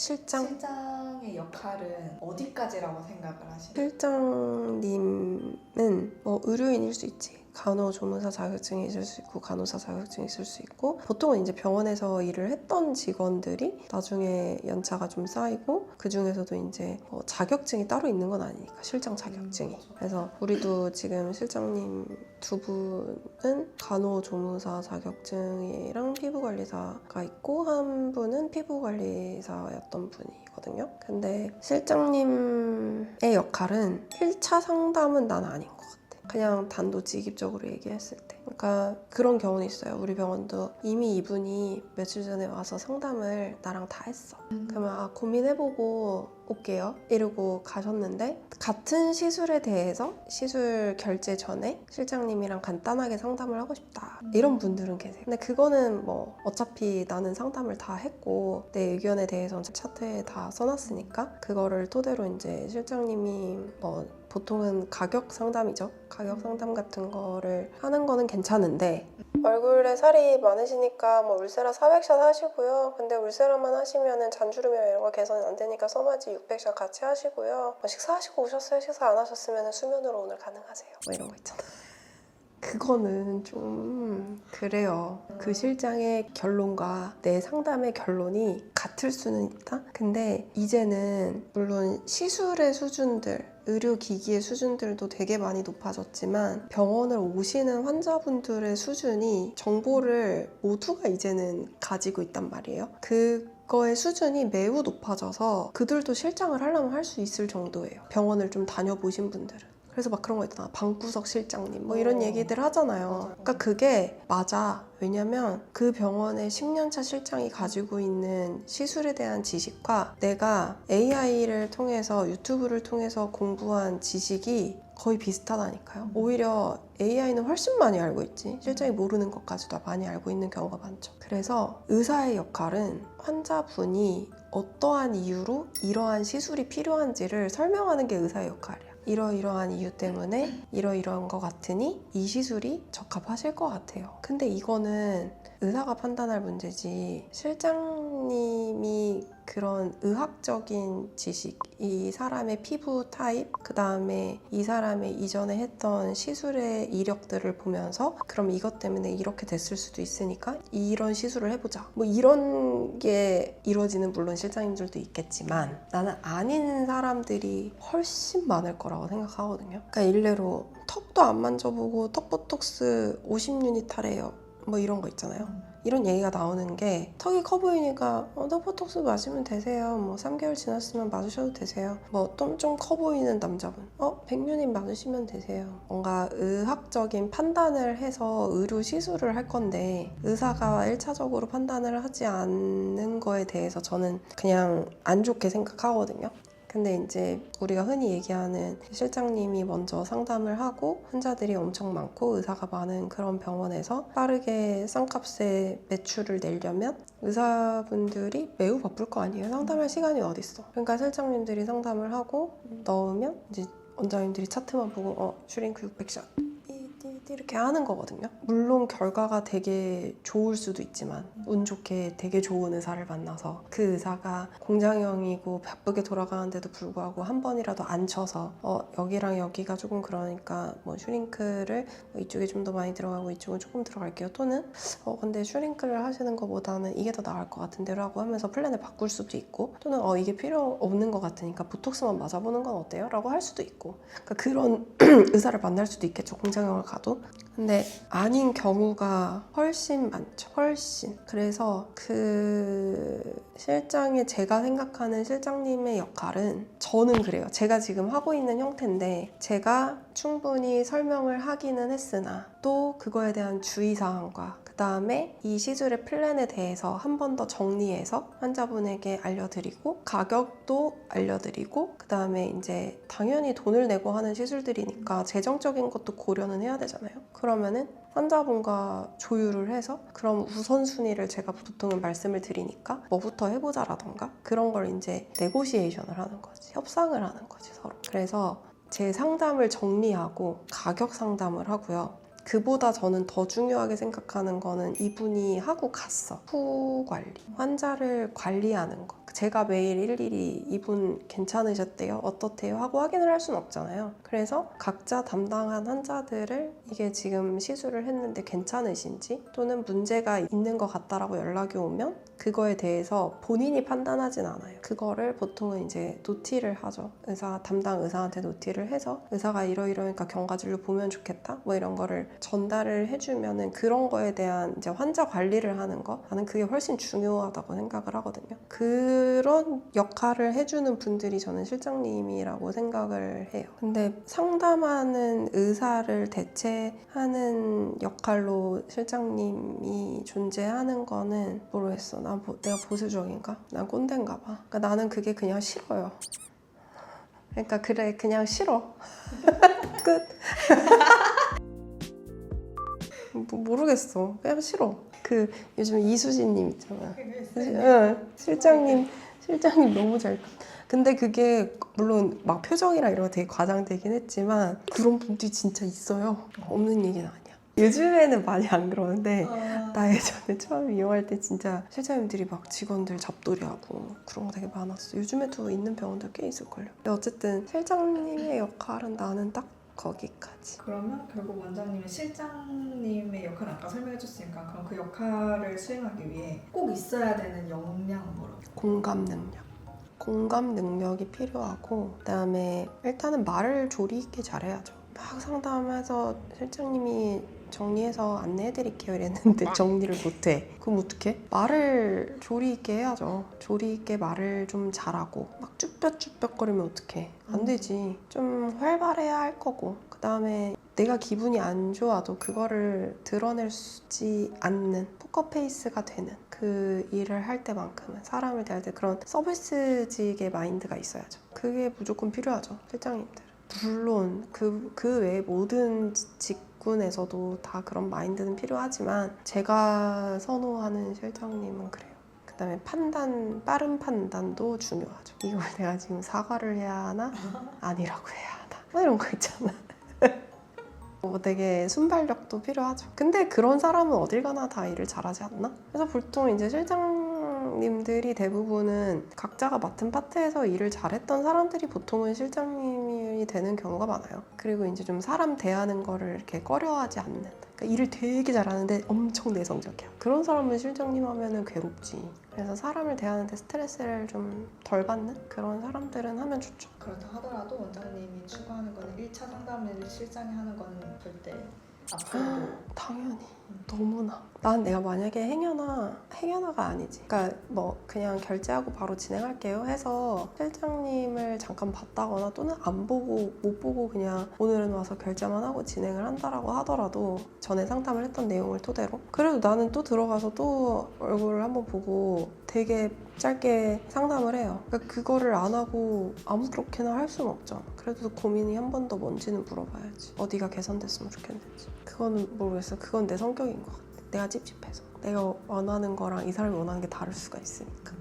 실장의 역할은 어디까지라고 생각을 하시나요? 실장님은 뭐 의료인일 수 있지. 간호조무사 자격증이 있을 수 있고 간호사 자격증이 있을 수 있고, 보통은 이제 병원에서 일을 했던 직원들이 나중에 연차가 좀 쌓이고 그 중에서도 이제 자격증이 따로 있는 건 아니니까, 실장 자격증이. 그래서 우리도 지금 실장님 두 분은 간호조무사 자격증이랑 피부관리사가 있고, 한 분은 피부관리사였던 분이거든요. 근데 실장님의 역할은 1차 상담은 난 아닌 것 같아. 그냥 단도직입적으로 얘기했을 때. 그러니까 그런 경우는 있어요. 우리 병원도 이미 이분이 며칠 전에 와서 상담을 나랑 다 했어. 그러면 고민해보고 올게요 이러고 가셨는데, 같은 시술에 대해서 시술 결제 전에 실장님이랑 간단하게 상담을 하고 싶다 이런 분들은 계세요. 근데 그거는 뭐 어차피 나는 상담을 다 했고 내 의견에 대해서는 차트에 다 써놨으니까 그거를 토대로 이제 실장님이 뭐 보통은 가격 상담이죠. 가격 상담 같은 거를 하는 거는 괜찮은데, 얼굴에 살이 많으시니까 뭐 울세라 400샷 하시고요. 근데 울세라만 하시면은 잔주름이나 이런 거 개선이 안 되니까 써마지 600샷 같이 하시고요. 뭐 식사하시고 오셨어요? 식사 안 하셨으면 수면으로 오늘 가능하세요. 뭐 이런 거 있잖아. 그거는 좀 그래요. 그 실장의 결론과 내 상담의 결론이 같을 수는 있다. 근데 이제는 물론 시술의 수준들, 의료기기의 수준들도 되게 많이 높아졌지만 병원을 오시는 환자분들의 수준이, 정보를 모두가 이제는 가지고 있단 말이에요. 그거의 수준이 매우 높아져서 그들도 실장을 하려면 할 수 있을 정도예요. 병원을 좀 다녀보신 분들은. 그래서 막 그런 거 있잖아. 방구석 실장님 뭐 이런 얘기들 하잖아요. 맞아요. 그러니까 그게 맞아. 왜냐면 그 병원의 10년차 실장이 가지고 있는 시술에 대한 지식과 내가 AI를 통해서, 유튜브를 통해서 공부한 지식이 거의 비슷하다니까요. 오히려 AI는 훨씬 많이 알고 있지, 실장이 모르는 것까지도 많이 알고 있는 경우가 많죠. 그래서 의사의 역할은 환자분이 어떠한 이유로 이러한 시술이 필요한지를 설명하는 게 의사의 역할이야. 이러이러한 이유 때문에 이러이러한 것 같으니 이 시술이 적합하실 것 같아요. 근데 이거는 의사가 판단할 문제지, 실장님이 그런 의학적인 지식, 이 사람의 피부 타입, 그 다음에 이 사람의 이전에 했던 시술의 이력들을 보면서 그럼 이것 때문에 이렇게 됐을 수도 있으니까 이런 시술을 해보자, 뭐 이런 게 이루어지는 물론 실장님들도 있겠지만 나는 아닌 사람들이 훨씬 많을 거라고 생각하거든요. 그러니까 일례로 턱도 안 만져보고 턱 보톡스 50유닛 하래요, 뭐 이런 거 있잖아요. 이런 얘기가 나오는 게, 턱이 커 보이니까 턱 보톡스 맞으면 되세요, 뭐 3개월 지났으면 맞으셔도 되세요, 뭐 좀 커 보이는 남자분 100유닛 맞으시면 되세요. 뭔가 의학적인 판단을 해서 의료 시술을 할 건데 의사가 1차적으로 판단을 하지 않는 거에 대해서 저는 그냥 안 좋게 생각하거든요. 근데 이제 우리가 흔히 얘기하는 실장님이 먼저 상담을 하고 환자들이 엄청 많고 의사가 많은 그런 병원에서 빠르게 싼 값에 매출을 내려면 의사분들이 매우 바쁠 거 아니에요. 상담할 시간이 어딨어. 그러니까 실장님들이 상담을 하고 넣으면 이제 원장님들이 차트만 보고 슈링크 600샷 이렇게 하는 거거든요. 물론 결과가 되게 좋을 수도 있지만, 운 좋게 되게 좋은 의사를 만나서 그 의사가 공장형이고 바쁘게 돌아가는데도 불구하고 한 번이라도 안 쳐서 여기랑 여기가 조금 그러니까 뭐 슈링크를 이쪽에 좀 더 많이 들어가고 이쪽은 조금 들어갈게요, 또는 근데 슈링크를 하시는 것보다는 이게 더 나을 것 같은데 라고 하면서 플랜을 바꿀 수도 있고, 또는 이게 필요 없는 것 같으니까 보톡스만 맞아보는 건 어때요? 라고 할 수도 있고, 그러니까 그런 의사를 만날 수도 있겠죠, 공장형을 가도. 근데 아닌 경우가 훨씬 많죠. 훨씬. 그래서 그 실장의, 제가 생각하는 실장님의 역할은, 저는 그래요. 제가 지금 하고 있는 형태인데 제가 충분히 설명을 하기는 했으나 또 그거에 대한 주의사항과 그 다음에 이 시술의 플랜에 대해서 한 번 더 정리해서 환자분에게 알려드리고 가격도 알려드리고, 그 다음에 이제 당연히 돈을 내고 하는 시술들이니까 재정적인 것도 고려는 해야 되잖아요. 그러면은 환자분과 조율을 해서, 그럼 우선순위를 제가 보통은 말씀을 드리니까 뭐부터 해보자라던가 그런 걸 이제 네고시에이션을 하는 거지, 협상을 하는 거지, 서로. 그래서 제 상담을 정리하고 가격 상담을 하고요. 그보다 저는 더 중요하게 생각하는 거는 이분이 하고 갔어. 후 관리. 환자를 관리하는 거. 제가 매일 일일이 이분 괜찮으셨대요? 어떻대요? 하고 확인을 할 수는 없잖아요. 그래서 각자 담당한 환자들을 이게 지금 시술을 했는데 괜찮으신지 또는 문제가 있는 것 같다라고 연락이 오면 그거에 대해서 본인이 판단하진 않아요. 그거를 보통은 이제 노티를 하죠. 담당 의사한테 노티를 해서 의사가 이러이러니까 경과진료 보면 좋겠다? 뭐 이런 거를 전달을 해주면은 그런 거에 대한 이제 환자 관리를 하는 거 나는 그게 훨씬 중요하다고 생각을 하거든요. 그런 역할을 해주는 분들이 저는 실장님이라고 생각을 해요. 근데 상담하는 의사를 대체하는 역할로 실장님이 존재하는 거는 모르겠어. 내가 보수적인가? 난 꼰대인가 봐. 그러니까 나는 그게 그냥 싫어요. 그러니까 그래 그냥 싫어. 끝. 모르겠어. 그냥 싫어. 그 요즘 이수진님 있잖아. 응, 실장님 너무 잘. 근데 그게 물론 막 표정이랑 이런 거 되게 과장되긴 했지만 그런 분들이 진짜 있어요. 없는 얘기는 아니야. 요즘에는 많이 안 그러는데 나 예전에 처음 이용할 때 진짜 실장님들이 막 직원들 잡돌이하고 그런 거 되게 많았어. 요즘에도 있는 병원들 꽤 있을걸요. 근데 어쨌든 실장님의 역할은 나는 딱 거기까지. 그러면 결국 원장님은 실장님의 역할을 아까 설명해 줬으니까 그럼 그 역할을 수행하기 위해 꼭 있어야 되는 역량은 뭐라고? 공감 능력이 필요하고 그다음에 일단은 말을 조리 있게 잘해야죠. 막 상담해서 실장님이 정리해서 안내해드릴게요 이랬는데 정리를 못해. 그럼 어떡해? 말을 조리 있게 해야죠. 조리 있게 말을 좀 잘하고 막 쭈뼛쭈뼛거리면 어떡해? 안 되지. 좀 활발해야 할 거고 그다음에 내가 기분이 안 좋아도 그거를 드러낼 수 있지 않는 포커페이스가 되는 그 일을 할 때만큼은 사람을 대할 때 그런 서비스직의 마인드가 있어야죠. 그게 무조건 필요하죠. 실장님들. 물론 그 외에 모든 직군에서도 다 그런 마인드는 필요하지만 제가 선호하는 실장님은 그래요. 그다음에 빠른 판단도 중요하죠. 이걸 내가 지금 사과를 해야 하나? 아니라고 해야 하나? 뭐 이런 거 있잖아. 되게 순발력도 필요하죠. 근데 그런 사람은 어딜 가나 다 일을 잘하지 않나? 그래서 보통 이제 실장님들이 대부분은 각자가 맡은 파트에서 일을 잘했던 사람들이 보통은 실장님이 되는 경우가 많아요. 그리고 이제 좀 사람 대하는 거를 이렇게 꺼려하지 않는. 그러니까 일을 되게 잘하는데 엄청 내성적이야. 그런 사람은 실장님 하면은 괴롭지. 그래서 사람을 대하는데 스트레스를 좀 덜 받는 그런 사람들은 하면 좋죠. 그렇다 하더라도 원장님이 추구하는 거는 1차 상담을 실장이 하는 거는 절대 앞으로도 당연히 너무나 난 내가 만약에 행여나가 아니지 그러니까 뭐 그냥 결제하고 바로 진행할게요 해서 실장님을 잠깐 봤다거나 또는 안 보고 못 보고 그냥 오늘은 와서 결제만 하고 진행을 한다라고 하더라도 전에 상담을 했던 내용을 토대로 그래도 나는 또 들어가서 또 얼굴을 한번 보고 되게 짧게 상담을 해요. 그러니까 그거를 안 하고 아무렇게나 할 수는 없잖아. 그래도 고민이 한 번 더 뭔지는 물어봐야지. 어디가 개선됐으면 좋겠는지. 그거는 모르겠어. 그건 내 성격인 것 같아. 내가 찝찝해서. 내가 원하는 거랑 이 사람이 원하는 게 다를 수가 있으니까.